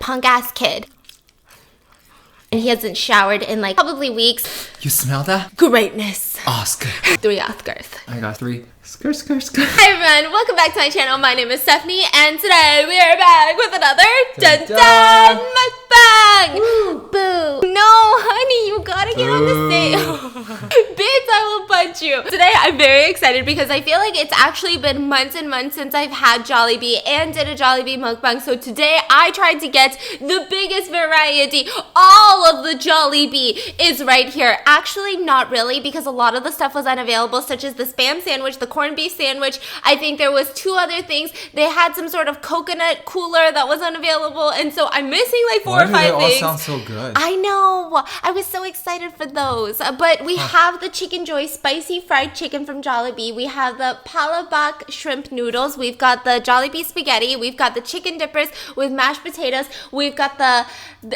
punk-ass kid. And he hasn't showered in like probably weeks. You smell that? Greatness. Oscar. 3 Oscars. I got 3. Skirt. Hi everyone, welcome back to my channel. My name is Stephanie, and today we are back with another dun mukbang. Woo. Boo. No, honey, you gotta get on the stage. Bitch, I will punch you. Today I'm very excited because I feel like it's actually been months and months since I've had Jollibee and did a Jollibee mukbang. So today I tried to get the biggest variety. All of the Jollibee is right here. Actually, not really, because a lot of the stuff was unavailable, such as the Spam sandwich, the corned beef sandwich. I think there was 2 other things. They had some sort of coconut cooler that was unavailable, and so I'm missing like 4 or 5 things. Why do they all sound so good? I know. I was so excited for those. But we have the Chicken Joy spicy fried chicken from Jollibee. We have the palabok shrimp noodles. We've got the Jollibee spaghetti. We've got the chicken dippers with mashed potatoes. We've got the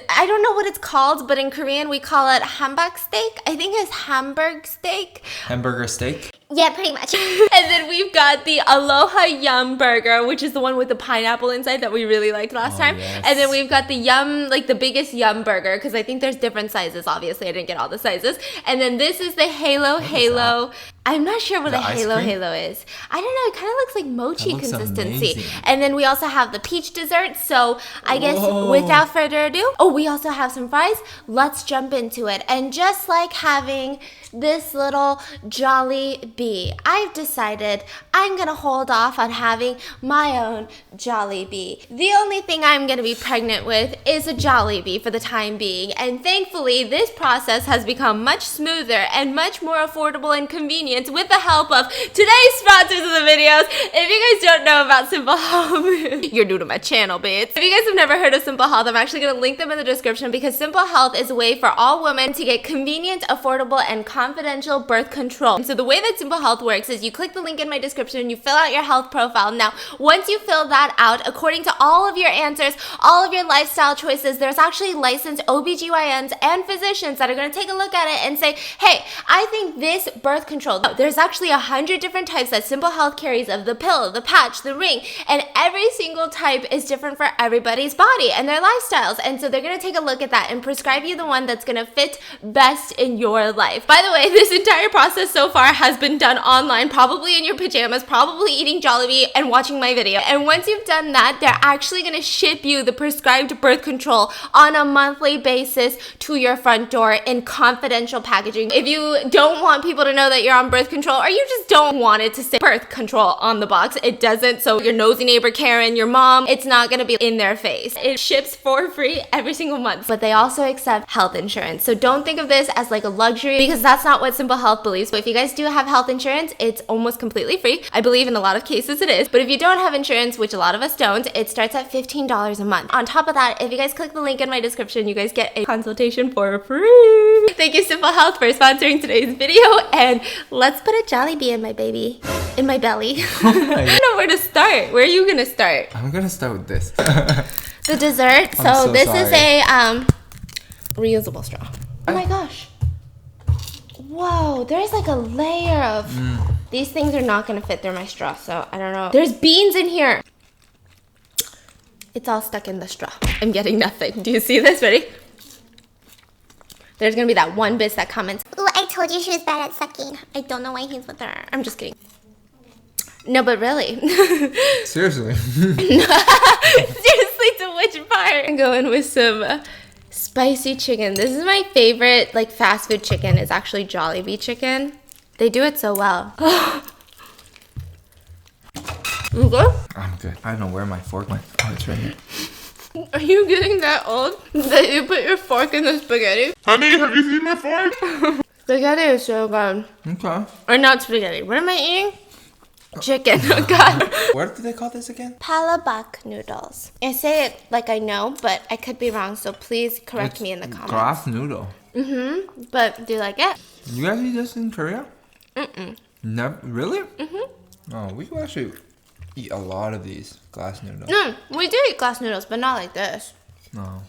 I don't know what it's called, but in Korean we call it hamburg steak. I think it's Hamburg steak. Hamburger steak? Yeah, pretty much. And then we've got the Aloha Yum burger, which is the one with the pineapple inside that we really liked last time. Yes. And then we've got the Yum, like the biggest Yum burger, because I think there's different sizes. Obviously, I didn't get all the sizes. And then this is the Halo. I'm not sure what a Halo is. I don't know. It kind of looks like mochi consistency. Amazing. And then we also have the peach dessert. So I guess without further ado, we also have some fries. Let's jump into it. And just like having this little Jollibee, I've decided I'm gonna hold off on having my own Jollibee. The only thing I'm gonna be pregnant with is a Jollibee for the time being, and thankfully this process has become much smoother and much more affordable and convenient with the help of today's sponsors of the videos. If you guys don't know about Simple Health, you're new to my channel, bitch. If you guys have never heard of Simple Health, I'm actually gonna link them in the description, because Simple Health is a way for all women to get convenient, affordable, and confidential birth control. And so the way that Simple Health works is you click the link in my description, you fill out your health profile. Now, once you fill that out, according to all of your answers, all of your lifestyle choices, there's actually licensed OBGYNs and physicians that are going to take a look at it and say, hey, I think this birth control, there's actually 100 different types that Simple Health carries of the pill, the patch, the ring, and every single type is different for everybody's body and their lifestyles. And so they're going to take a look at that and prescribe you the one that's going to fit best in your life. By the way, this entire process so far has been done online, probably in your pajamas, probably eating Jollibee and watching my video. And once you've done that, they're actually going to ship you the prescribed birth control on a monthly basis to your front door in confidential packaging. If you don't want people to know that you're on birth control, or you just don't want it to say birth control on the box, it doesn't. So your nosy neighbor Karen, your mom, it's not going to be in their face. It ships for free every single month. But they also accept health insurance. So don't think of this as like a luxury, because that's not what Simple Health believes. But if you guys do have health insurance, it's almost completely free. I believe in a lot of cases it is. But if you don't have insurance, which a lot of us don't, it starts at $15 a month. On top of that, if you guys click the link in my description, you guys get a consultation for free. Thank you, Simple Health, for sponsoring today's video. And let's put a Jollibee in my baby, in my belly. I don't know where to start. Where are you gonna start? I'm gonna start with this. The dessert. So this is a reusable straw. Oh my gosh. Whoa, there's like a layer of... These things are not going to fit through my straw, so I don't know. There's beans in here. It's all stuck in the straw. I'm getting nothing. Do you see this? Ready? There's going to be that one bitch that comments, "Ooh, I told you she was bad at sucking. I don't know why he's with her." I'm just kidding. No, but really. Seriously. Seriously, to which part? I'm going with some... spicy chicken. This is my favorite, like, fast food chicken. Is actually Jollibee chicken. They do it so well. You good? I'm good. I don't know where my fork went. Oh, it's right here. Are you getting that old that you put your fork in the spaghetti? Honey, have you seen my fork? Spaghetti is so good. Okay. Or not spaghetti. What am I eating? Chicken. Oh God. What do they call this again? Palabok noodles. I say it like I know, but I could be wrong, so please correct me in the comments. Glass noodle. But do you like it? You guys eat this in Korea? Mm-mm. Never? Really? Oh, we could actually eat a lot of these glass noodles. No, we do eat glass noodles, but not like this. No.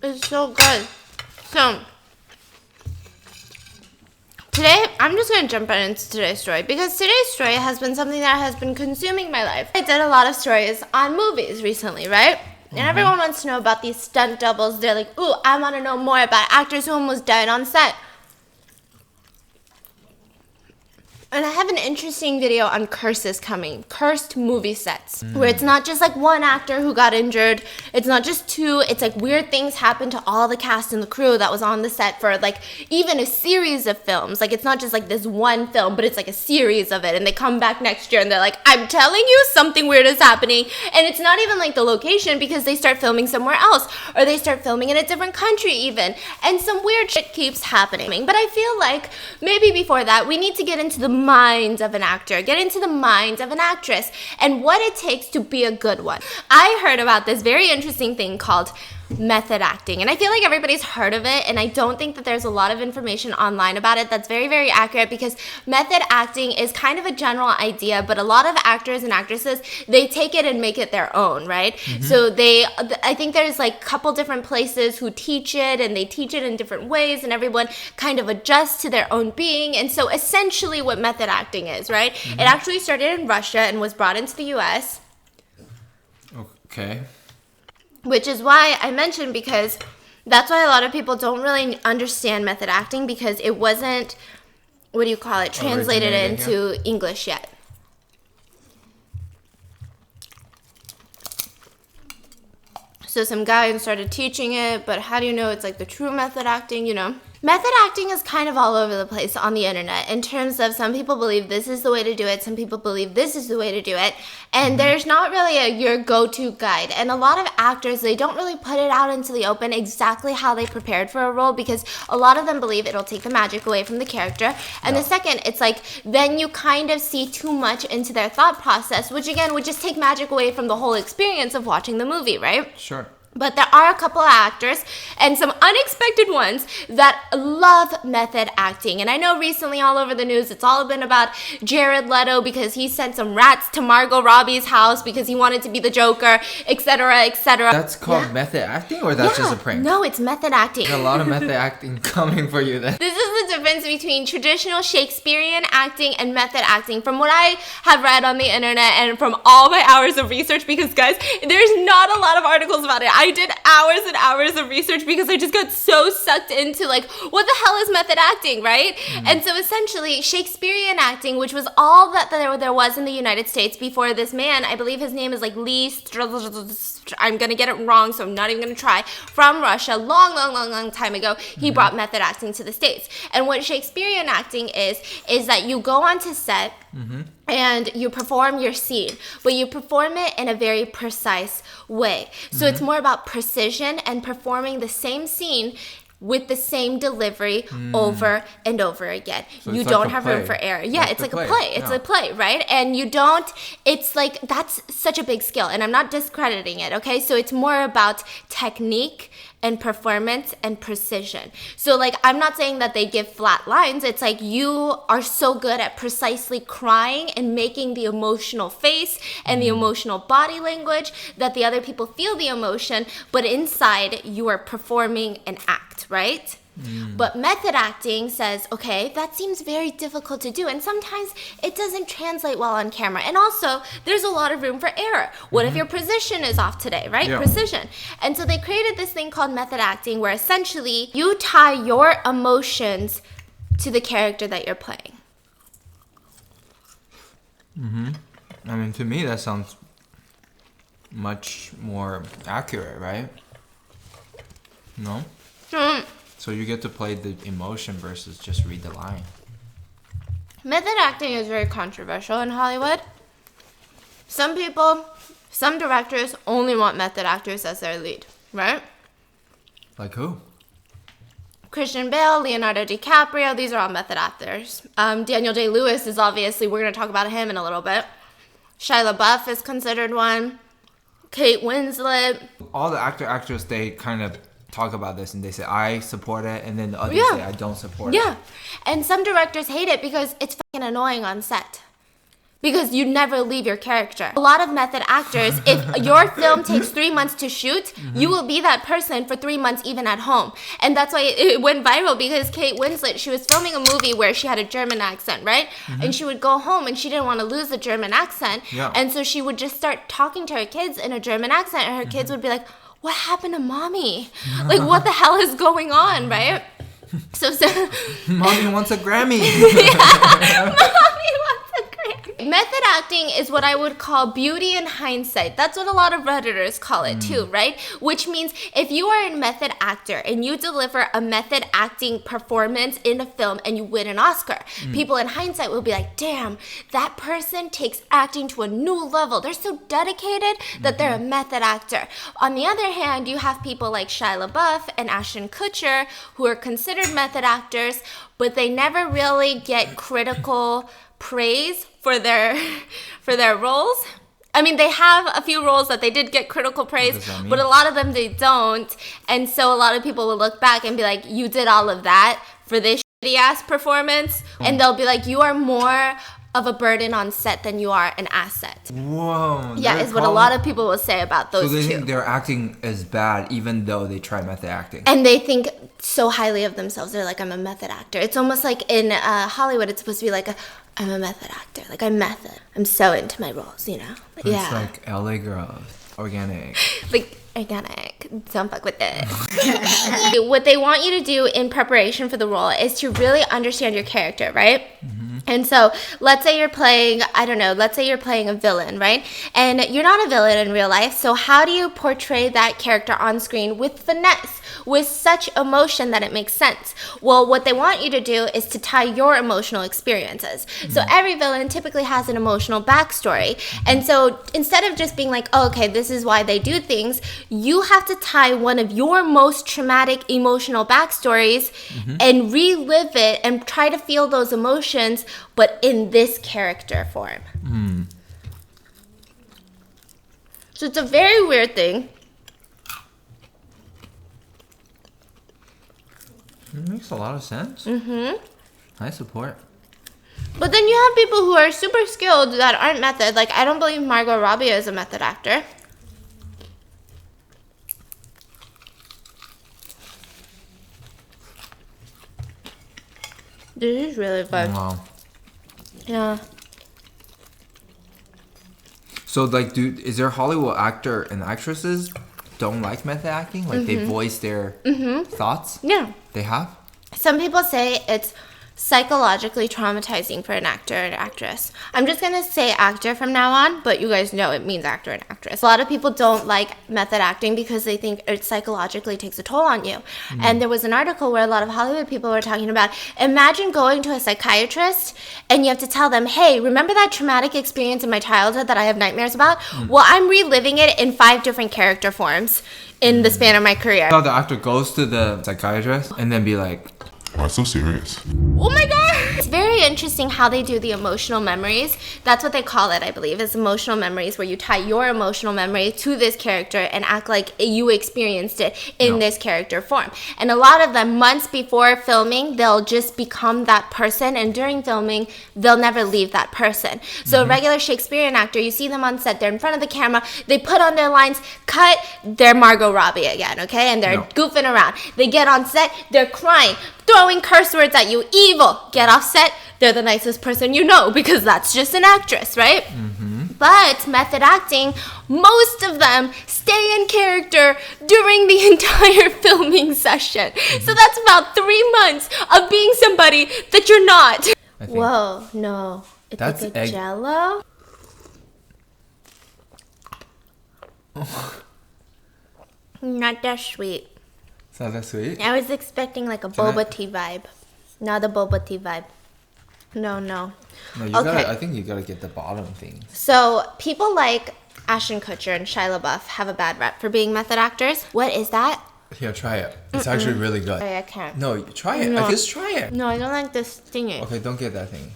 It's so good. So, Today, I'm just going to jump right into today's story because today's story has been something that has been consuming my life. I did a lot of stories on movies recently, right? And everyone wants to know about these stunt doubles. They're like, ooh, I want to know more about actors who almost died on set. And I have an interesting video on curses coming. Cursed movie sets. Where it's not just like one actor who got injured. It's not just two. It's like weird things happen to all the cast and the crew that was on the set for like even a series of films. Like it's not just like this one film, but it's like a series of it. And they come back next year and they're like, I'm telling you something weird is happening. And it's not even like the location because they start filming somewhere else. Or they start filming in a different country even. And some weird shit keeps happening. But I feel like maybe before that, we need to get into the mind of an actor, get into the mind of an actress, and what it takes to be a good one. I heard about this very interesting thing called method acting, and I feel like everybody's heard of it, and I don't think that there's a lot of information online about it that's very, very accurate, because method acting is kind of a general idea, but a lot of actors and actresses, they take it and make it their own, right? So I think there's like a couple different places who teach it, and they teach it in different ways, and everyone kind of adjusts to their own being. And so essentially what method acting is, right? It actually started in Russia and was brought into the US. Okay. Which is why I mentioned, because that's why a lot of people don't really understand method acting, because it wasn't, what do you call it, translated into English yet. So some guy started teaching it, but how do you know it's like the true method acting, you know? Method acting is kind of all over the place on the internet in terms of some people believe this is the way to do it, some people believe this is the way to do it, and there's not really your go-to guide. And a lot of actors, they don't really put it out into the open exactly how they prepared for a role, because a lot of them believe it'll take the magic away from the character. And the second, it's like then you kind of see too much into their thought process, which again would just take magic away from the whole experience of watching the movie, right? Sure. But there are a couple of actors, and some unexpected ones, that love method acting. And I know recently all over the news, it's all been about Jared Leto because he sent some rats to Margot Robbie's house because he wanted to be the Joker, etc., etc. That's called method acting, or that's just a prank? No, it's method acting. There's a lot of method acting coming for you then. This is the difference between traditional Shakespearean acting and method acting. From what I have read on the internet and from all my hours of research, because guys, there's not a lot of articles about it. I did hours and hours of research because I just got so sucked into like, what the hell is method acting, right? And so essentially Shakespearean acting, which was all that there was in the United States before this man, I believe his name is like I'm gonna get it wrong, so I'm not even gonna try, from Russia, long time ago, he brought method acting to the States. And what Shakespearean acting is that you go onto set and you perform your scene, but you perform it in a very precise way. So it's more about precision and performing the same scene with the same delivery over and over again. So you don't have room for error. Yeah, it's like a play. It's a play, right? And you don't, it's like, that's such a big skill. And I'm not discrediting it, okay? So it's more about technique and performance and precision. So like, I'm not saying that they give flat lines. It's like you are so good at precisely crying and making the emotional face and the emotional body language that the other people feel the emotion, but inside you are performing an act, right? But method acting says, okay, that seems very difficult to do, and sometimes it doesn't translate well on camera. And also, there's a lot of room for error. What if your position is off today, right? Yeah. Precision. And so they created this thing called method acting, where essentially you tie your emotions to the character that you're playing. I mean, to me, that sounds much more accurate, right? No? So you get to play the emotion versus just read the line. Method acting is very controversial in Hollywood. Some people, some directors only want method actors as their lead, right? Like who? Christian Bale, Leonardo DiCaprio, these are all method actors. Daniel Day-Lewis is obviously, we're going to talk about him in a little bit. Shia LaBeouf is considered one. Kate Winslet. All the actors, they kind of talk about this and they say, I support it, and then the others say, I don't support it. Yeah, and some directors hate it because it's fucking annoying on set. because you never leave your character. A lot of method actors, if your film takes 3 months to shoot, you will be that person for 3 months even at home. And that's why it went viral, because Kate Winslet, she was filming a movie where she had a German accent, right? And she would go home and she didn't want to lose the German accent. Yeah. And so she would just start talking to her kids in a German accent, and her kids would be like, what happened to mommy? Like, what the hell is going on, right? So Mommy wants a Grammy. Yeah, mommy wants a Grammy. Method acting is what I would call beauty in hindsight. That's what a lot of Redditors call it too, right? Which means if you are a method actor and you deliver a method acting performance in a film and you win an Oscar, people in hindsight will be like, damn, that person takes acting to a new level. They're so dedicated that they're a method actor. On the other hand, you have people like Shia LaBeouf and Ashton Kutcher who are considered method actors, but they never really get critical praise for their roles. I mean, they have a few roles that they did get critical praise, but a lot of them they don't. And so a lot of people will look back and be like, you did all of that for this shitty ass performance. And they'll be like, you are more of a burden on set than you are an asset. Whoa. Yeah, is what a lot of people will say about those two. So they two. think their acting is bad even though they try method acting. And they think so highly of themselves. They're like, I'm a method actor. It's almost like in Hollywood, it's supposed to be like, I'm a method actor. Like, I'm method. I'm so into my roles, you know? But yeah. It's like LA girls. Organic. Like, organic. Don't fuck with it. What they want you to do in preparation for the role is to really understand your character, right? And so let's say you're playing, I don't know, let's say you're playing a villain, right? And you're not a villain in real life. So how do you portray that character on screen with finesse, with such emotion that it makes sense? Well, what they want you to do is to tie your emotional experiences. So every villain typically has an emotional backstory. And so instead of just being like, oh, okay, this is why they do things, you have to tie one of your most traumatic emotional backstories and relive it and try to feel those emotions, but in this character form. So it's a very weird thing. It makes a lot of sense. I support. But then you have people who are super skilled that aren't method. Like, I don't believe Margot Robbie is a method actor. This is really good. Wow. Yeah. So, like, is there Hollywood actor and actresses don't like method acting? Like, they voice their thoughts? Yeah. They have? Some people say it's psychologically traumatizing for an actor and actress. I'm just going to say actor from now on, but you guys know it means actor and actress. A lot of people don't like method acting because they think it psychologically takes a toll on you. And there was an article where a lot of Hollywood people were talking about, imagine going to a psychiatrist and you have to tell them, hey, remember that traumatic experience in my childhood that I have nightmares about? Well, I'm reliving it in 5 different character forms in the span of my career. So the actor goes to the psychiatrist and then be like, why so serious? Oh my god! It's very interesting how they do the emotional memories. That's what they call it, I believe, is emotional memories, where you tie your emotional memory to this character and act like you experienced it in this character form. And a lot of them, months before filming, they'll just become that person, and during filming, they'll never leave that person. So a regular Shakespearean actor, you see them on set, they're in front of the camera, they put on their lines, cut, they're Margot Robbie again, okay? And they're goofing around. They get on set, they're crying, throwing curse words at you, evil. Get off set, they're the nicest person you know, because that's just an actress, right? But method acting, most of them stay in character during the entire filming session. So that's about 3 months of being somebody that you're not. Whoa, no. It's that's like a Jello? Not that sweet. It's not that sweet? I was expecting like a boba tea vibe. Not a boba tea vibe. No. No, you gotta, I think you gotta get the bottom things. So people like Ashton Kutcher and Shia LaBeouf have a bad rep for being method actors. What is that? Here, try it. It's actually really good. I can't. No, try it. No. Just try it. No, I don't like this thingy. Okay, don't get that thing.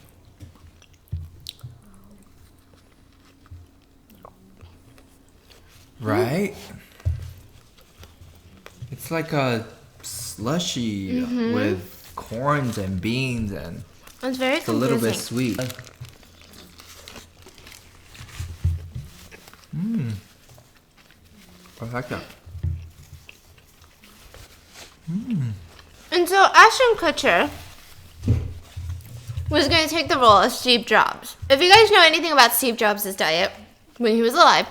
Right? It's like a slushy with corns and beans and It's very it's a little bit confusing. sweet. I like that. And so Ashton Kutcher was going to take the role of Steve Jobs. If you guys know anything about Steve Jobs' diet when he was alive,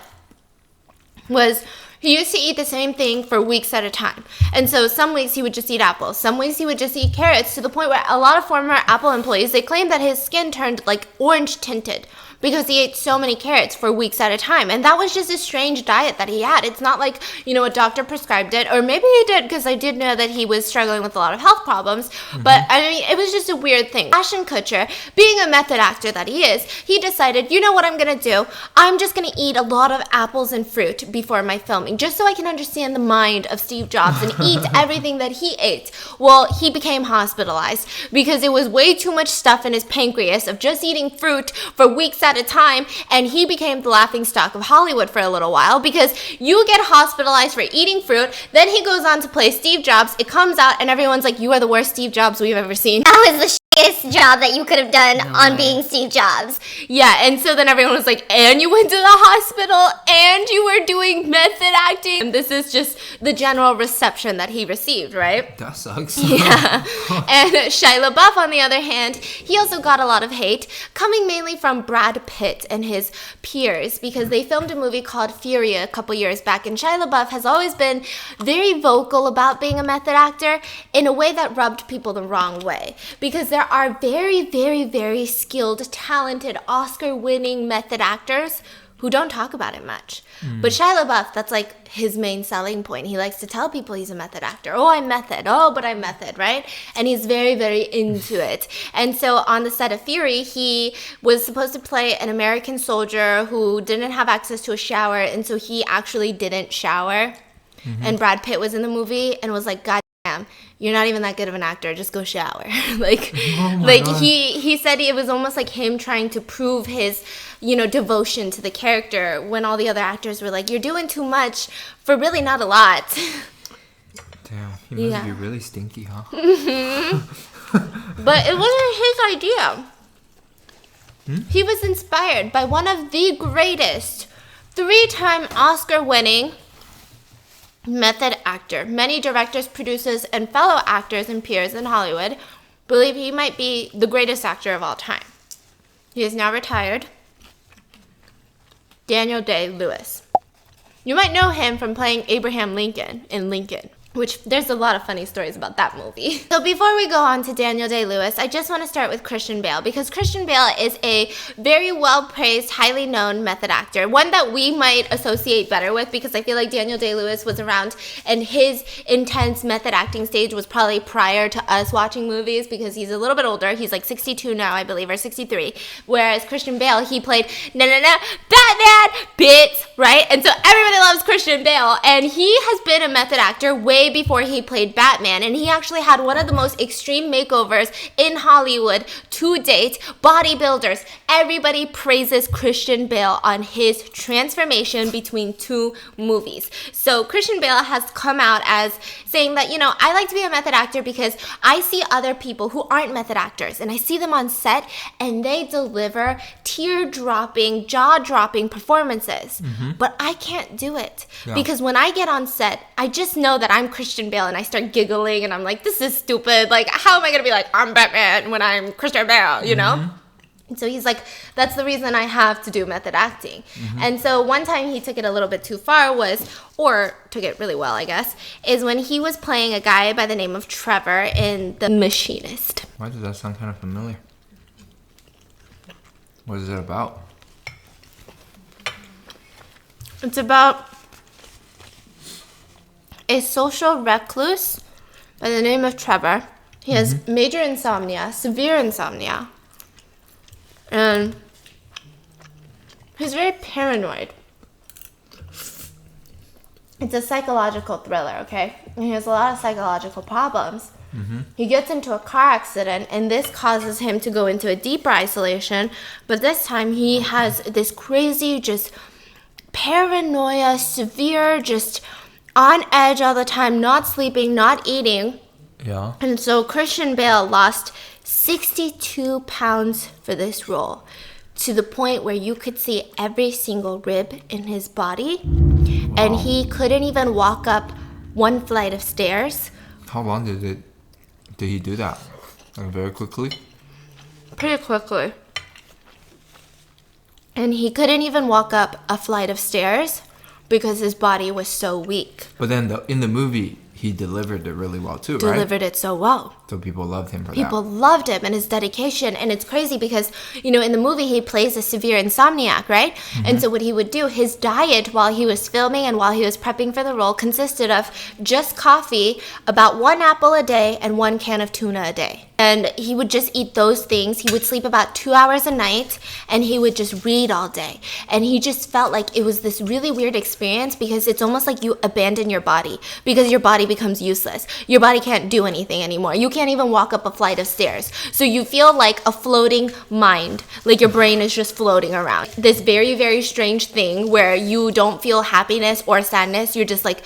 was he used to eat the same thing for weeks at a time. And so some weeks he would just eat apples. Some weeks he would just eat carrots, to the point where a lot of former Apple employees, they claimed that his skin turned like orange tinted because he ate so many carrots for weeks at a time. And that was just a strange diet that he had. It's not like, you know, a doctor prescribed it, or maybe he did, because I did know that he was struggling with a lot of health problems. But I mean, it was just a weird thing. Ashton Kutcher, being a method actor that he is, he decided, you know what I'm gonna do? I'm just gonna eat a lot of apples and fruit before my filming, just so I can understand the mind of Steve Jobs and eat everything that he ate. Well, he became hospitalized because it was way too much stuff in his pancreas of just eating fruit for weeks at a time, and he became the laughingstock of Hollywood for a little while, because you get hospitalized for eating fruit, then he goes on to play Steve Jobs, it comes out, and everyone's like, you are the worst Steve Jobs we've ever seen. That was the shittiest job that you could have done on being Steve Jobs. Yeah, and so then everyone was like, and you went to the hospital, and you were doing method acting. And this is just the general reception that he received, right? That sucks. Yeah. And Shia LaBeouf, on the other hand, he also got a lot of hate, coming mainly from Brad Pitt and his peers, because they filmed a movie called Fury a couple years back, and Shia LaBeouf has always been very vocal about being a method actor in a way that rubbed people the wrong way, because there are very, very, very skilled, talented, Oscar-winning method actors who don't talk about it much. But Shia LaBeouf, that's like his main selling point. He likes to tell people he's a method actor. Oh, I'm method. Oh, but I'm method, right? And he's very, very into it. And so on the set of Fury, he was supposed to play an American soldier who didn't have access to a shower, and so he actually didn't shower. And Brad Pitt was in the movie and was like, God damn, you're not even that good of an actor, just go shower. God. He said it was almost like him trying to prove his, you know, devotion to the character, when all the other actors were like, you're doing too much for really not a lot. Damn, he must be really stinky, huh? But it wasn't his idea. He was inspired by one of the greatest 3-time Oscar-winning method actor. Many directors, producers, and fellow actors and peers in Hollywood believe he might be the greatest actor of all time. He is now retired. Daniel Day-Lewis. You might know him from playing Abraham Lincoln in Lincoln, which there's a lot of funny stories about that movie. So before we go on to Daniel Day-Lewis, I just want to start with Christian Bale, because Christian Bale is a very well-praised, highly known method actor, one that we might associate better with, because I feel like Daniel Day-Lewis was around, and his intense method acting stage was probably prior to us watching movies, because he's a little bit older. He's like 62 now, I believe, or 63, whereas Christian Bale, he played Batman bits, right? And so everybody loves Christian Bale, and he has been a method actor way before he played Batman, and he actually had one of the most extreme makeovers in Hollywood to date. Bodybuilders, everybody praises Christian Bale on his transformation between 2 movies. So Christian Bale has come out as saying that, you know, I like to be a method actor because I see other people who aren't method actors, and I see them on set, and they deliver tear-dropping, jaw-dropping performances. But I can't do it, because when I get on set, I just know that I'm Christian Bale, and I start giggling, and I'm like, this is stupid. Like, how am I gonna be like, I'm Batman when I'm Christian Bale, you know? And so he's like, that's the reason I have to do method acting. And so one time he took it a little bit too far or took it really well, I guess, is when he was playing a guy by the name of Trevor in The Machinist. Why does that sound kind of familiar? What is it about? It's about a social recluse by the name of Trevor. He has major insomnia, severe insomnia, and he's very paranoid. It's a psychological thriller, okay? And he has a lot of psychological problems. He gets into a car accident, and this causes him to go into a deeper isolation, but this time he has this crazy, just paranoia, severe, just on edge all the time, not sleeping, not eating. Yeah. And so Christian Bale lost 62 pounds for this role, to the point where you could see every single rib in his body. and he couldn't even walk up one flight of stairs. How long did he do that? Like very quickly? Pretty quickly. And he couldn't even walk up a flight of stairs because his body was so weak. But then in the movie, he delivered it really well too, right? Delivered it so well. So people loved him for that. People loved him and his dedication. And it's crazy because, you know, in the movie, he plays a severe insomniac, right? Mm-hmm. And so what he would do, his diet while he was filming and while he was prepping for the role consisted of just coffee, about 1 apple a day, and 1 can of tuna a day. And he would just eat those things. He would sleep about 2 hours a night, and he would just read all day. And he just felt like it was this really weird experience because it's almost like you abandon your body because your body becomes useless. Your body can't do anything anymore. You can't even walk up a flight of stairs. So you feel like a floating mind, like your brain is just floating around. This very, very strange thing where you don't feel happiness or sadness. You're just like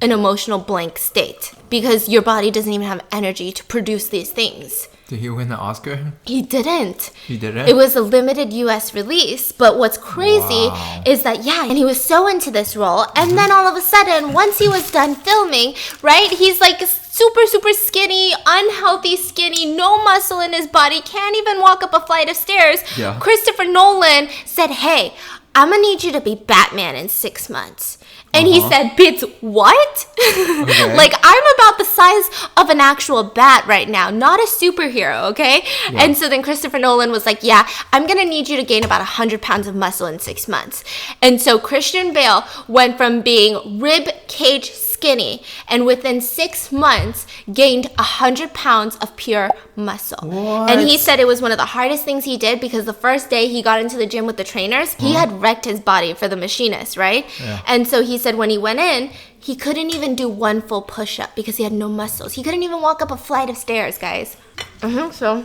an emotional blank state because your body doesn't even have energy to produce these things. Did he win the Oscar? He didn't. He didn't? It was a limited US release, but what's crazy Wow. is that, yeah, and he was so into this role, and then all of a sudden, once he was done filming, right, he's like super, super skinny, unhealthy skinny, no muscle in his body, can't even walk up a flight of stairs. Yeah. Christopher Nolan said, hey, I'm gonna need you to be Batman in 6 months. And he said, "Bitch, what?" Okay. Like, I'm about the size of an actual bat right now, not a superhero, okay? Yeah. And so then Christopher Nolan was like, yeah, I'm going to need you to gain about 100 pounds of muscle in 6 months. And so Christian Bale went from being rib cage skinny and within 6 months gained 100 pounds of pure muscle. What? And he said it was one of the hardest things he did because the first day he got into the gym with the trainers, he had wrecked his body for the machinist, right? Yeah. And so he said when he went in, he couldn't even do one full push-up because he had no muscles. He couldn't even walk up a flight of stairs, guys. So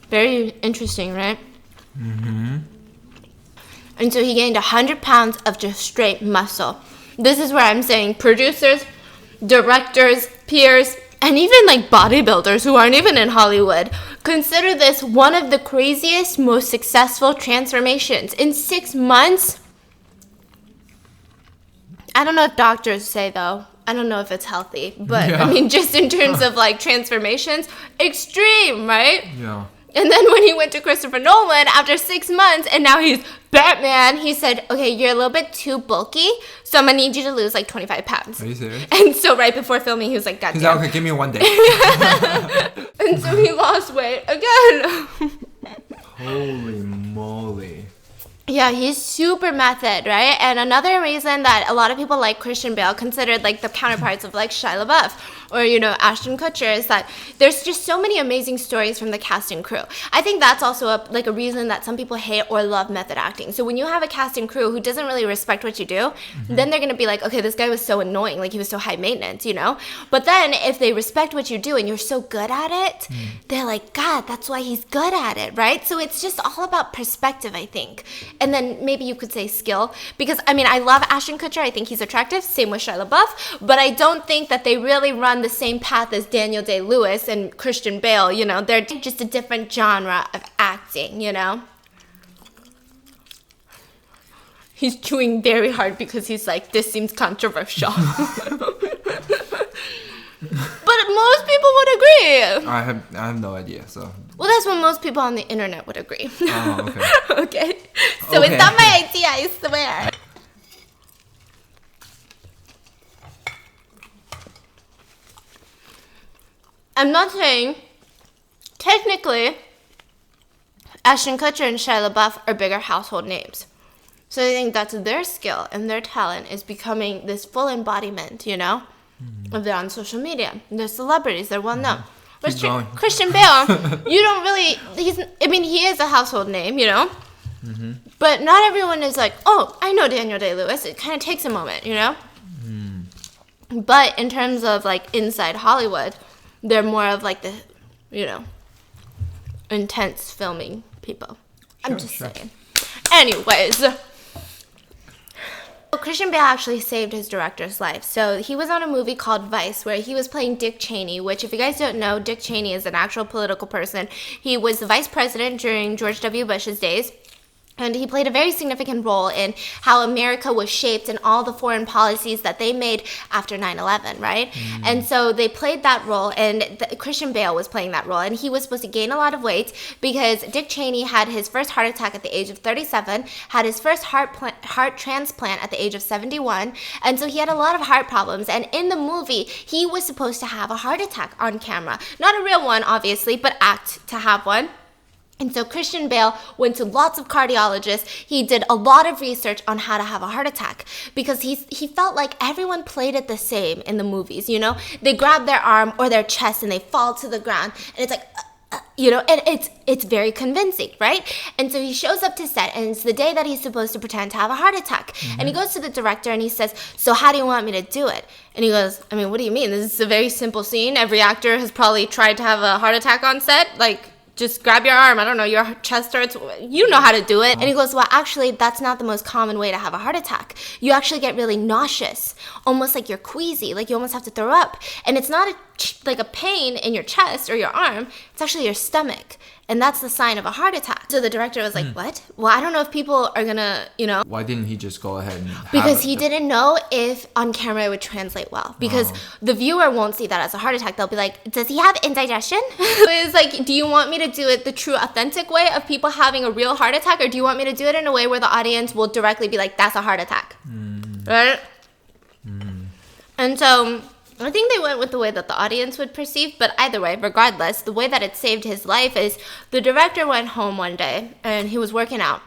very interesting, right? And so he gained 100 pounds of just straight muscle. This is where I'm saying producers, directors, peers, and even like bodybuilders who aren't even in Hollywood consider this one of the craziest, most successful transformations. In 6 months, I don't know if doctors say though, I don't know if it's healthy, but Yeah. I mean, just in terms of like transformations, extreme, right? Yeah. And then when he went to Christopher Nolan after 6 months and now he's Batman, he said, okay, you're a little bit too bulky, so I'm gonna need you to lose like 25 pounds. Are you serious? And so right before filming, he was like, God He's like, damn. okay, give me 1 day. And so he lost weight again. Holy moly. Yeah, he's super method, right? And another reason that a lot of people like Christian Bale, considered like the counterparts of like Shia LaBeouf or, you know, Ashton Kutcher, is that there's just so many amazing stories from the cast and crew. I think that's also a reason that some people hate or love method acting. So when you have a cast and crew who doesn't really respect what you do, then they're going to be like, okay, this guy was so annoying, like he was so high maintenance, you know? But then if they respect what you do and you're so good at it, they're like, God, that's why he's good at it, right? So it's just all about perspective, I think. And then maybe you could say skill, because I mean, I love Ashton Kutcher. I think he's attractive. Same with Shia LaBeouf. But I don't think that they really run the same path as Daniel Day-Lewis and Christian Bale. You know, they're just a different genre of acting, you know? He's chewing very hard because he's like, this seems controversial. But most people would agree. I have no idea, so. Well, that's what most people on the internet would agree. Oh, okay. Okay. So Okay. it's not my idea, I swear. I'm not saying, technically, Ashton Kutcher and Shia LaBeouf are bigger household names. So I think that's their skill and their talent is becoming this full embodiment, you know? If they're on social media, they're celebrities, they're well known. But Keep going. Christian Bale, you don't really, he is a household name, you know? But not everyone is like, oh, I know Daniel Day-Lewis. It kind of takes a moment, you know? But in terms of like inside Hollywood, they're more of like the, you know, intense filming people. I'm just Sure. saying. Anyways, Christian Bale actually saved his director's life. So he was on a movie called Vice where he was playing Dick Cheney, which if you guys don't know, Dick Cheney is an actual political person. He was the vice president during George W. Bush's days. And he played a very significant role in how America was shaped and all the foreign policies that they made after 9/11, right? And so they played that role, and Christian Bale was playing that role. And he was supposed to gain a lot of weight because Dick Cheney had his first heart attack at the age of 37, had his first heart transplant at the age of 71. And so he had a lot of heart problems. And in the movie, he was supposed to have a heart attack on camera. Not a real one, obviously, but act to have one. And so Christian Bale went to lots of cardiologists. He did a lot of research on how to have a heart attack because he felt like everyone played it the same in the movies, you know? They grab their arm or their chest and they fall to the ground. And it's like, you know, and it's very convincing, right? And so he shows up to set, and it's the day that he's supposed to pretend to have a heart attack. And he goes to the director and he says, so how do you want me to do it? And he goes, I mean, what do you mean? This is a very simple scene. Every actor has probably tried to have a heart attack on set. Like, just grab your arm, I don't know, your chest hurts, you know how to do it. And he goes, well, actually, that's not the most common way to have a heart attack. You actually get really nauseous, almost like you're queasy, like you almost have to throw up. And it's not like a pain in your chest or your arm, it's actually your stomach. And that's the sign of a heart attack. So the director was like, what? Well, I don't know if people are gonna, you know. Why didn't he just go ahead and Because he didn't know if on camera it would translate well. Because the viewer won't see that as a heart attack. They'll be like, does he have indigestion? It's like, do you want me to do it the true authentic way of people having a real heart attack? Or do you want me to do it in a way where the audience will directly be like, that's a heart attack? Right? And so I think they went with the way that the audience would perceive, but either way, regardless, the way that it saved his life is the director went home one day and he was working out.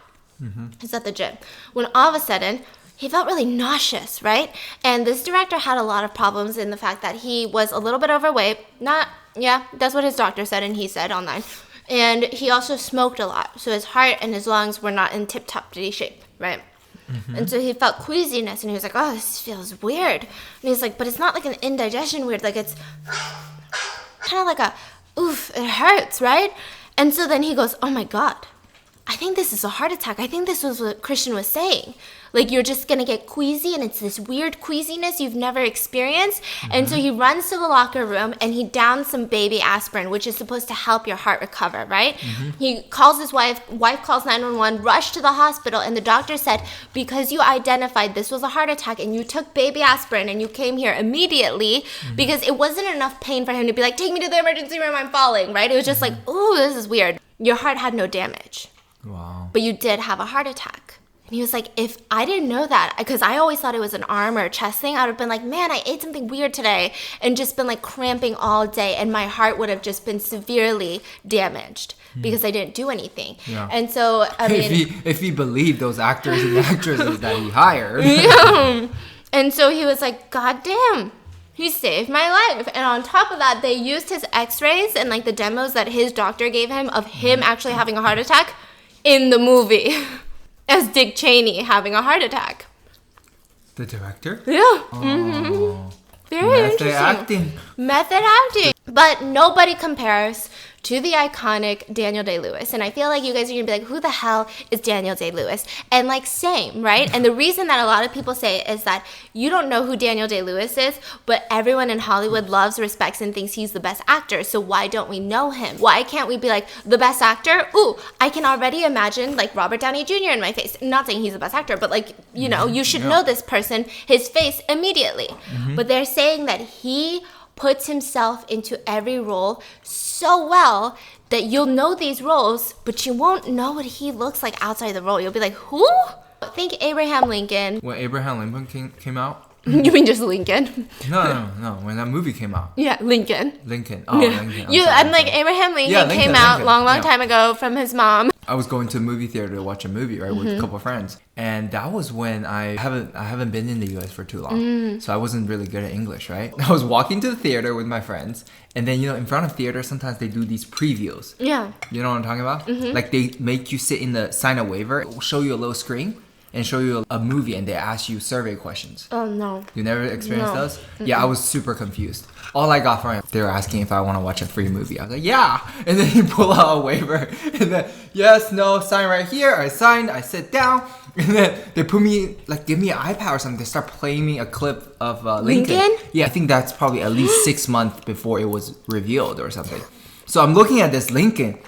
He's at the gym. When all of a sudden, he felt really nauseous, right? And this director had a lot of problems in the fact that he was a little bit overweight. That's what his doctor said and he said online. And he also smoked a lot. So his heart and his lungs were not in tip-top shape, right? And so he felt queasiness and he was like, oh, this feels weird. And he's like, but it's not like an indigestion weird. Like it's kind of like a, oof, it hurts, right? And so then he goes, oh my God, I think this is a heart attack. I think this was what Christian was saying. Like you're just going to get queasy and it's this weird queasiness you've never experienced. And so he runs to the locker room and he downs some baby aspirin, which is supposed to help your heart recover, right? He calls his wife calls 911, rushed to the hospital, and the doctor said, because you identified this was a heart attack and you took baby aspirin and you came here immediately because it wasn't enough pain for him to be like, take me to the emergency room, I'm falling, right? It was just like, ooh, this is weird. Your heart had no damage. Wow. But you did have a heart attack. And he was like, if I didn't know that, because I always thought it was an arm or a chest thing, I would have been like, man, I ate something weird today and just been like cramping all day and my heart would have just been severely damaged because I didn't do anything. Yeah. And so, I mean... If he believed those actors and actresses that he hired. Yeah. And so he was like, God damn. He saved my life. And on top of that, they used his x-rays and like the demos that his doctor gave him of him actually having a heart attack in the movie as Dick Cheney having a heart attack. The director? Yeah. Oh. Very interesting. Method acting. But nobody compares to the iconic Daniel Day-Lewis. And I feel like you guys are going to be like, who the hell is Daniel Day-Lewis? And like, same, right? And the reason that a lot of people say it is that you don't know who Daniel Day-Lewis is, but everyone in Hollywood loves, respects, and thinks he's the best actor. So why don't we know him? Why can't we be like, the best actor? Ooh, I can already imagine like Robert Downey Jr. in my face. Not saying he's the best actor, but like, you know, you should know this person, his face immediately. But they're saying that he puts himself into every role so well that you'll know these roles, but you won't know what he looks like outside the role. You'll be like, who? Think Abraham Lincoln. When Abraham Lincoln came out? You mean just Lincoln? No. When that movie came out. Yeah, Lincoln. Oh, yeah. Lincoln. I'm like, Abraham Lincoln came out long time ago from his mom. I was going to the movie theater to watch a movie, right, with a couple of friends. And that was when I haven't been in the US for too long. So I wasn't really good at English, right? I was walking to the theater with my friends. And then, you know, in front of theater, sometimes they do these previews. Yeah. You know what I'm talking about? Like they make you sit in the sign a waiver, show you a little screen, and show you a movie, and they ask you survey questions. Oh, no. You never experienced those? Yeah, I was super confused. All I got from it, they were asking if I want to watch a free movie. I was like, yeah. And then you pull out a waiver. And then, yes, no, sign right here. I signed. I sit down. And then they put me, like, give me an iPad or something. They start playing me a clip of Lincoln. Lincoln? Yeah, I think that's probably at least 6 months before it was revealed or something. So I'm looking at this Lincoln.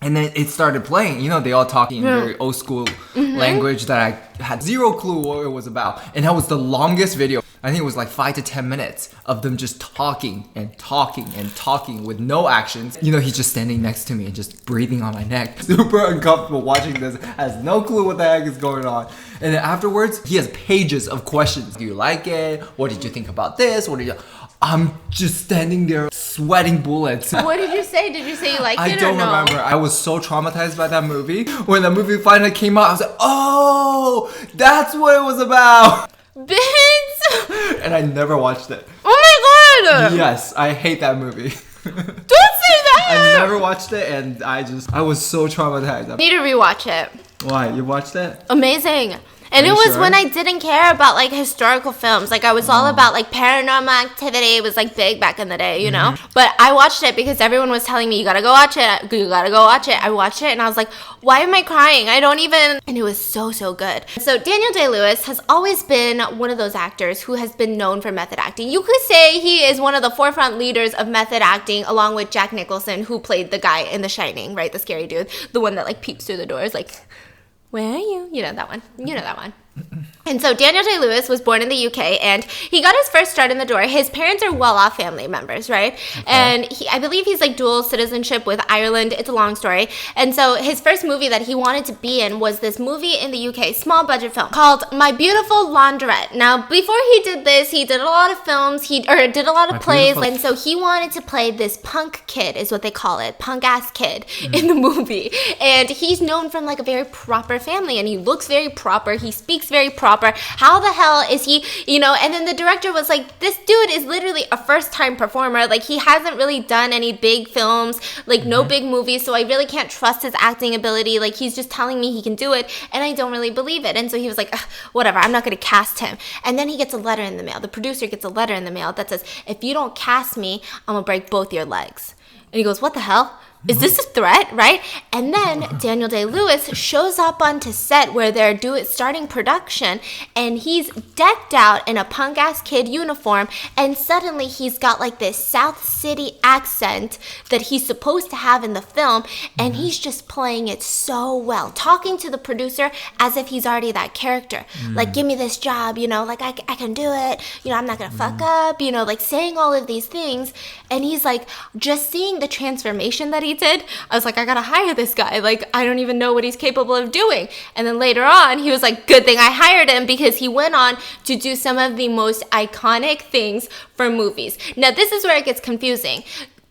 And then it started playing. You know, they all talking in very old school language that I had zero clue what it was about. And that was the longest video. I think it was like 5 to 10 minutes of them just talking and talking and talking with no actions. You know, he's just standing next to me and just breathing on my neck. Super uncomfortable watching this. Has no clue what the heck is going on. And then afterwards, he has pages of questions. Do you like it? What did you think about this? What did you... I'm just standing there sweating bullets. What did you say? Did you say you liked it or no? I don't remember. I was so traumatized by that movie. When the movie finally came out, I was like, oh, that's what it was about. Vince! And I never watched it. Oh my god! Yes, I hate that movie. Don't say that! I never watched it and I was so traumatized. I need to rewatch it. Why? You watched it? Amazing. And it was when I didn't care about like historical films. Like I was all about like Paranormal Activity. It was like big back in the day, you know? But I watched it because everyone was telling me, you gotta go watch it. You gotta go watch it. I watched it and I was like, why am I crying? I don't even... And it was so, so good. So Daniel Day-Lewis has always been one of those actors who has been known for method acting. You could say he is one of the forefront leaders of method acting along with Jack Nicholson, who played the guy in The Shining, right? The scary dude. The one that like peeps through the doors like... Where are you? You know that one. You know that one. And so Daniel Day-Lewis was born in the UK and he got his first start in the door. His parents are well-off family members, right? Okay. And I believe he's like dual citizenship with Ireland. It's a long story. And so his first movie that he wanted to be in was this movie in the UK, small budget film called My Beautiful Laundrette. Now, before he did this, he did a lot of films, did a lot of plays. And so he wanted to play this punk kid is what they call it, punk ass kid in the movie. And he's known from like a very proper family and he looks very proper. He speaks very proper. How the hell is he, you know? And then the director was like, this dude is literally a first-time performer. Like, he hasn't really done any big films, like no big movies, so I really can't trust his acting ability. Like, he's just telling me he can do it, and I don't really believe it. And so he was like, whatever, I'm not going to cast him. And then he gets a letter in the mail. The producer gets a letter in the mail that says, if you don't cast me, I'm going to break both your legs. And he goes, what the hell? Is this a threat, right? And then Daniel Day-Lewis shows up onto set where they're starting production, and he's decked out in a punk-ass kid uniform, and suddenly he's got like this South City accent that he's supposed to have in the film, and he's just playing it so well, talking to the producer as if he's already that character. Like, give me this job, you know, like I can do it, you know, I'm not gonna fuck up, you know, like saying all of these things. And he's like, just seeing the transformation that he did, I was like, I gotta hire this guy. Like, I don't even know what he's capable of doing. And then later on, he was like, good thing I hired him, because he went on to do some of the most iconic things for movies. Now, this is where it gets confusing.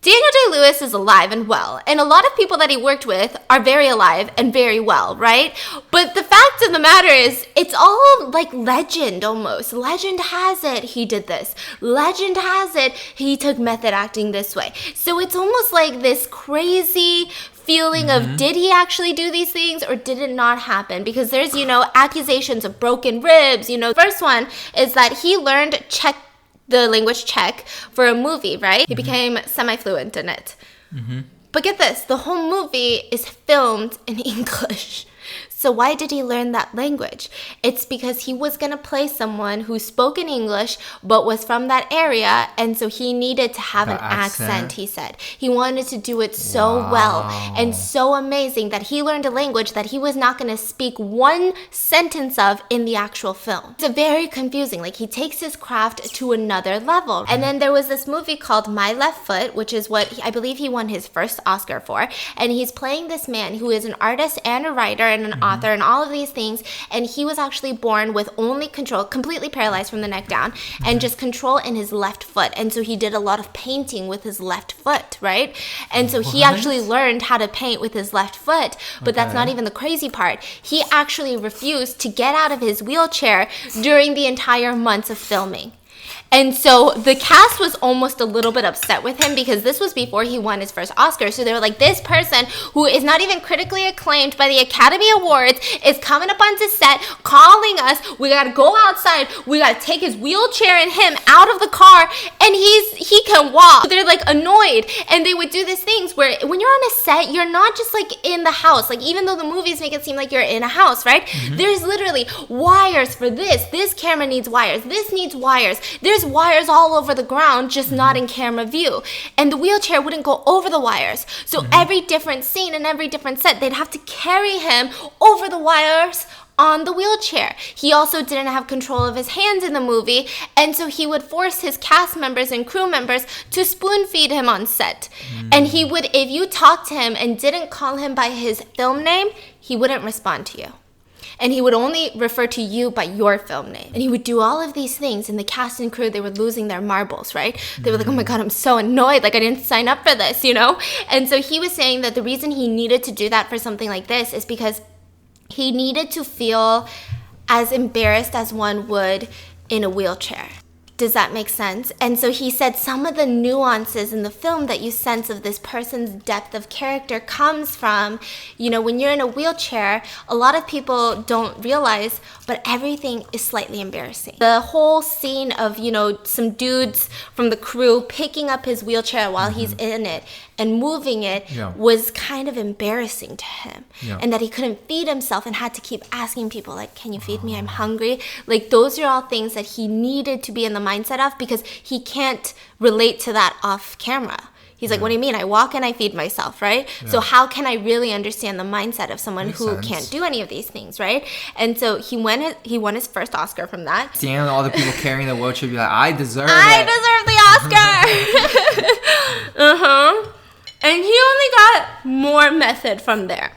Daniel Day-Lewis is alive and well, and a lot of people that he worked with are very alive and very well, right? But the fact of the matter is, it's all like legend almost. Legend has it he did this. Legend has it he took method acting this way. So it's almost like this crazy feeling of, did he actually do these things or did it not happen? Because there's, you know, accusations of broken ribs. You know, the first one is that he learned the language Czech for a movie, right? He became semi-fluent in it. But get this, the whole movie is filmed in English. So why did he learn that language? It's because he was going to play someone who spoke in English but was from that area, and so he needed to have an accent, he said. He wanted to do it so well and so amazing that he learned a language that he was not going to speak one sentence of in the actual film. It's very confusing. Like, he takes his craft to another level. And then there was this movie called My Left Foot, which is what I believe he won his first Oscar for. And he's playing this man who is an artist and a writer and an author and all of these things, and he was actually born with only control, completely paralyzed from the neck down, and just control in his left foot. And so he did a lot of painting with his left foot, right? And so he actually learned how to paint with his left foot, but that's not even the crazy part. He actually refused to get out of his wheelchair during the entire months of filming. And so the cast was almost a little bit upset with him because this was before he won his first Oscar. So they were like, this person who is not even critically acclaimed by the Academy Awards is coming up onto set, calling us. We got to go outside. We got to take his wheelchair and him out of the car, and he can walk. They're like annoyed, and they would do these things where when you're on a set, you're not just like in the house. Like even though the movies make it seem like you're in a house, right? There's literally wires for this. This camera needs wires. This needs wires. There's wires all over the ground, just not in camera view. And the wheelchair wouldn't go over the wires. So every different scene and every different set, they'd have to carry him over the wires on the wheelchair. He also didn't have control of his hands in the movie, and so he would force his cast members and crew members to spoon feed him on set. And he would, if you talked to him and didn't call him by his film name, he wouldn't respond to you. And he would only refer to you by your film name. And he would do all of these things, and the cast and crew, they were losing their marbles, right? They were like, oh my God, I'm so annoyed. Like, I didn't sign up for this, you know? And so he was saying that the reason he needed to do that for something like this is because he needed to feel as embarrassed as one would in a wheelchair. Does that make sense? And so he said some of the nuances in the film that you sense of this person's depth of character comes from, you know, when you're in a wheelchair, a lot of people don't realize, but everything is slightly embarrassing. The whole scene of, you know, some dudes from the crew picking up his wheelchair while he's in it and moving it was kind of embarrassing to him. And that he couldn't feed himself and had to keep asking people, like, can you feed me? I'm hungry. Like, those are all things that he needed to be in the mindset of because he can't relate to that off camera. He's like, what do you mean? I walk and I feed myself, right? So how can I really understand the mindset of someone who can't do any of these things, right? And so he won his first Oscar from that. Seeing all the people carrying the wheelchair, be like, I deserve the Oscar. And he only got more method from there.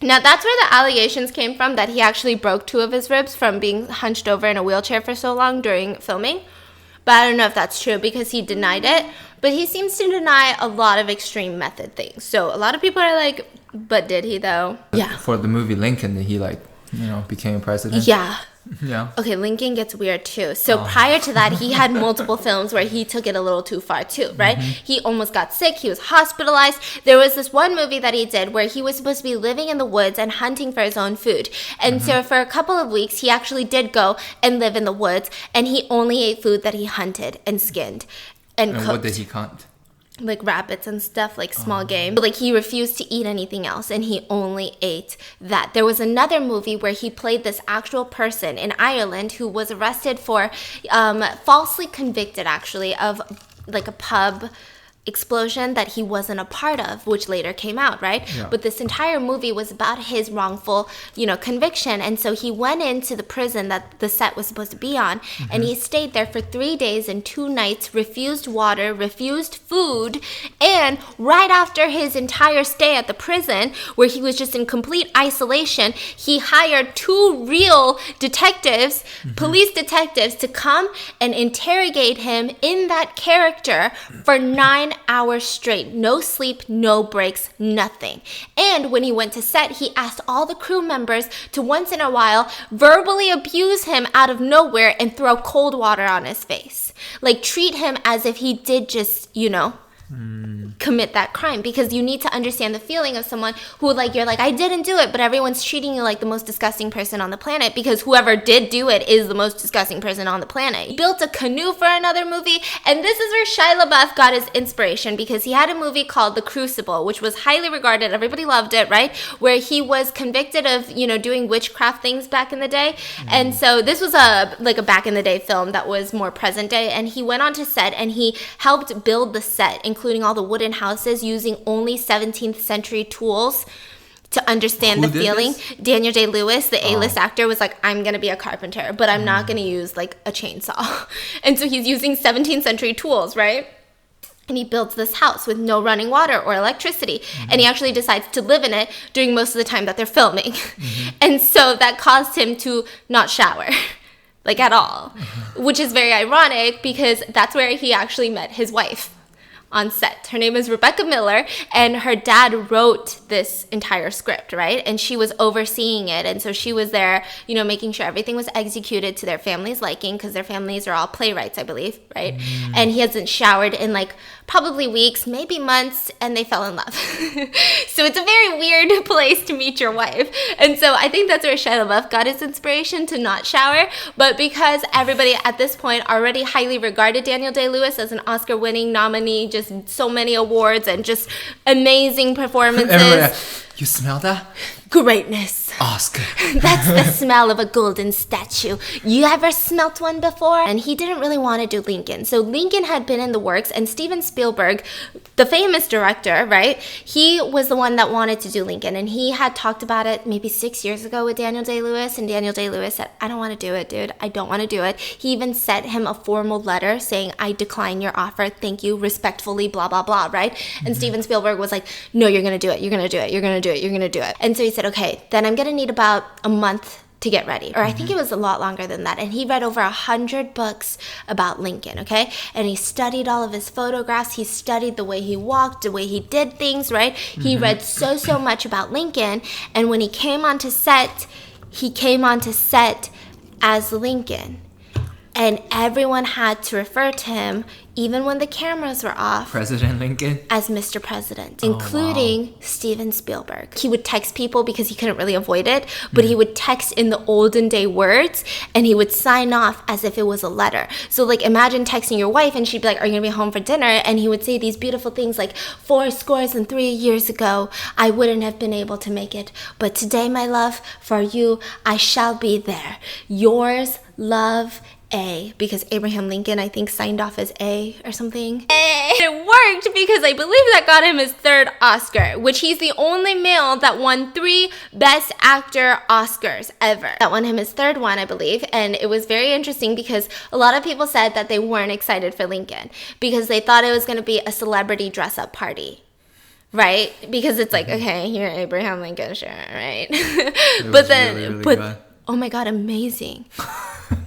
Now, that's where the allegations came from, that he actually broke 2 of his ribs from being hunched over in a wheelchair for so long during filming. But I don't know if that's true because he denied it. But he seems to deny a lot of extreme method things. So a lot of people are like, but did he though? Yeah. For the movie Lincoln, he like, you know, became president. Yeah. Yeah. Okay, Lincoln gets weird too. So prior to that, he had multiple films where he took it a little too far too, right? He almost got sick. He was hospitalized. There was this one movie that he did where he was supposed to be living in the woods and hunting for his own food. And so for a couple of weeks, he actually did go and live in the woods, and he only ate food that he hunted and skinned and cooked. What did he hunt? Like rabbits and stuff, like small game. But like he refused to eat anything else, and he only ate that. There was another movie where he played this actual person in Ireland who was arrested for falsely convicted actually of like a pub explosion that he wasn't a part of, which later came out, right? But this entire movie was about his wrongful, you know, conviction. And so he went into the prison that the set was supposed to be on, and he stayed there for 3 days and 2 nights, refused water, refused food, and right after his entire stay at the prison, where he was just in complete isolation, he hired 2 real detectives, police detectives, to come and interrogate him in that character for 9 hours straight. No sleep, no breaks, nothing. And when he went to set, he asked all the crew members to once in a while verbally abuse him out of nowhere and throw cold water on his face. Like, treat him as if he did just, you know, commit that crime, because you need to understand the feeling of someone who, like, you're like, I didn't do it, but everyone's treating you like the most disgusting person on the planet, because whoever did do it is the most disgusting person on the planet. He built a canoe for another movie, and this is where Shia LaBeouf got his inspiration, because he had a movie called The Crucible, which was highly regarded, everybody loved it, right? Where he was convicted of, you know, doing witchcraft things back in the day. And so this was a back in the day film that was more present day, and he went on to set and he helped build the set, including all the wooden houses, using only 17th century tools to understand the feeling. Daniel Day-Lewis, the A-list actor, was like, I'm going to be a carpenter, but I'm not going to use like a chainsaw. And so he's using 17th century tools, right? And he builds this house with no running water or electricity. And he actually decides to live in it during most of the time that they're filming. And so that caused him to not shower. Like, at all. Which is very ironic, because that's where he actually met his wife. on set. Her name is Rebecca Miller, and her dad wrote this entire script, right? And she was overseeing it, and so she was there, you know, making sure everything was executed to their family's liking, because their families are all playwrights, I believe, right? And he hasn't showered in like probably weeks, maybe months, and they fell in love. So it's a very weird place to meet your wife. And so I think that's where Shia LaBeouf got his inspiration to not shower. But because everybody at this point already highly regarded Daniel Day-Lewis as an Oscar-winning nominee, just so many awards and just amazing performances. Everybody, you smell that? Greatness. Oscar. That's the smell of a golden statue. You ever smelt one before? And he didn't really want to do Lincoln. So Lincoln had been in the works, and Steven Spielberg, the famous director, right? He was the one that wanted to do Lincoln, and he had talked about it maybe 6 years ago with Daniel Day-Lewis, and Daniel Day-Lewis said, I don't want to do it, dude. I don't want to do it. He even sent him a formal letter saying, I decline your offer. Thank you. Respectfully, blah, blah, blah, right? And Steven Spielberg was like, no, you're going to do it. You're going to do it. You're going to do it. You're going to do it. And so he said, okay, then I'm going to need about a month to get ready. Or I think it was a lot longer than that. And he read over 100 books about Lincoln, okay? And he studied all of his photographs. He studied the way he walked, the way he did things, right? He read so much about Lincoln. And when he came onto set, he came onto set as Lincoln. And everyone had to refer to him, even when the cameras were off, President Lincoln, as Mr. President, including Steven Spielberg. He would text people because he couldn't really avoid it, but he would text in the olden day words, and he would sign off as if it was a letter. So like imagine texting your wife and she'd be like, are you gonna be home for dinner? And he would say these beautiful things like, 63 years ago, I wouldn't have been able to make it, but today, my love, for you, I shall be there. Yours, love, A, because Abraham Lincoln, I think, signed off as A or something. It worked because I believe that got him his third Oscar, which he's the only male that won 3 Best Actor Oscars ever. That won him his third one, I believe, and it was very interesting because a lot of people said that they weren't excited for Lincoln because they thought it was going to be a celebrity dress-up party. Right? Because it's like, okay, you're Abraham Lincoln, sure, right? But then, really good. Oh my God, amazing.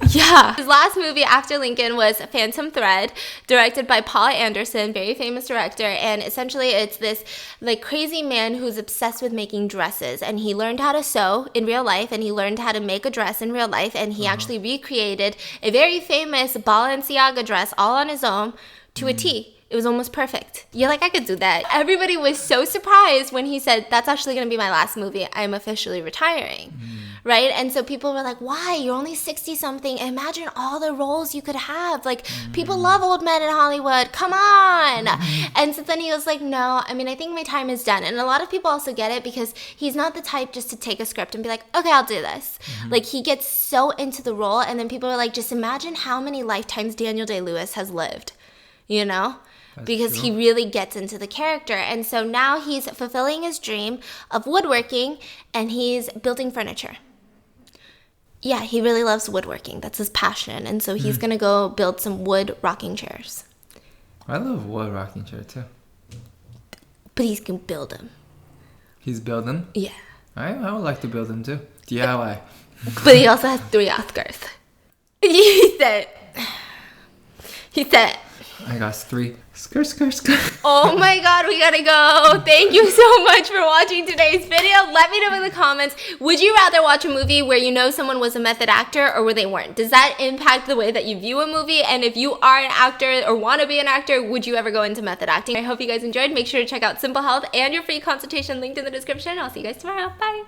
Yeah. His last movie after Lincoln was Phantom Thread, directed by Paul Anderson, very famous director. And essentially it's this like crazy man who's obsessed with making dresses. And he learned how to sew in real life, and he learned how to make a dress in real life. And he actually recreated a very famous Balenciaga dress all on his own to a T. It was almost perfect. You're like, I could do that. Everybody was so surprised when he said, that's actually going to be my last movie. I'm officially retiring. Right? And so people were like, why? You're only 60-something. Imagine all the roles you could have. Like, people love old men in Hollywood. Come on. And so then he was like, no, I mean, I think my time is done. And a lot of people also get it because he's not the type just to take a script and be like, okay, I'll do this. Like, he gets so into the role. And then people are like, just imagine how many lifetimes Daniel Day-Lewis has lived, you know? Because he really gets into the character. And so now he's fulfilling his dream of woodworking, and he's building furniture. Yeah, he really loves woodworking. That's his passion. And so he's going to go build some wood rocking chairs. I love wood rocking chair too. But he's going to build them. He's building? Yeah. I would like to build them too. DIY. But he also has 3 Oscars. He said, I got 3. Skirt. oh my God, we gotta go. Thank you so much for watching today's video. Let me know in the comments, would you rather watch a movie where you know someone was a method actor or where they weren't? Does that impact the way that you view a movie? And if you are an actor or want to be an actor, would you ever go into method acting? I hope you guys enjoyed. Make sure to check out Simple Health and your free consultation linked in the description. I'll see you guys tomorrow. Bye.